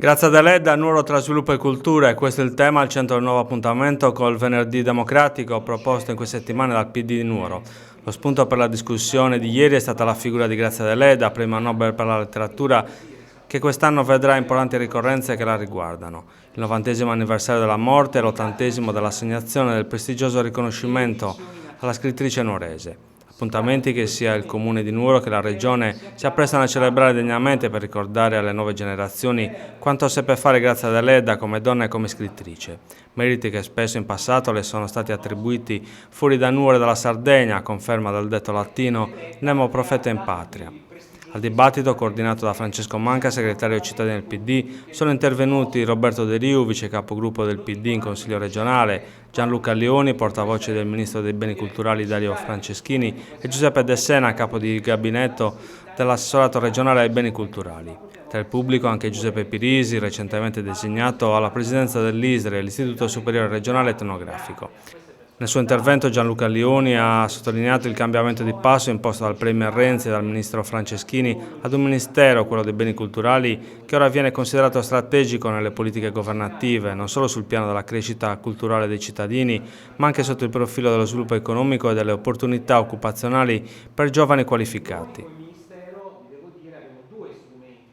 Grazie a Deledda, Nuoro tra sviluppo e cultura, e questo è il tema al centro del nuovo appuntamento col Venerdì Democratico proposto in queste settimane dal PD di Nuoro. Lo spunto per la discussione di ieri è stata la figura di Grazia Deledda, premio Nobel per la letteratura, che quest'anno vedrà importanti ricorrenze che la riguardano. Il 90° anniversario della morte e l'80° dell'assegnazione del prestigioso riconoscimento alla scrittrice nuorese. Appuntamenti che sia il Comune di Nuoro che la Regione si apprestano a celebrare degnamente per ricordare alle nuove generazioni quanto seppe fare Grazia Deledda come donna e come scrittrice. Meriti che spesso in passato le sono stati attribuiti fuori da Nuoro e dalla Sardegna, a conferma del detto latino Nemo profeta in patria. Al dibattito, coordinato da Francesco Manca, segretario cittadino del PD, sono intervenuti Roberto De Riu, vice capogruppo del PD in Consiglio regionale, Gianluca Leoni, portavoce del Ministro dei Beni Culturali Dario Franceschini e Giuseppe De Sena, capo di gabinetto dell'assessorato regionale ai beni culturali. Tra il pubblico anche Giuseppe Pirisi, recentemente designato alla presidenza dell'ISRE, l'Istituto Superiore Regionale Etnografico. Nel suo intervento Gianluca Leoni ha sottolineato il cambiamento di passo imposto dal Premier Renzi e dal Ministro Franceschini ad un Ministero, quello dei beni culturali, che ora viene considerato strategico nelle politiche governative, non solo sul piano della crescita culturale dei cittadini, ma anche sotto il profilo dello sviluppo economico e delle opportunità occupazionali per giovani qualificati.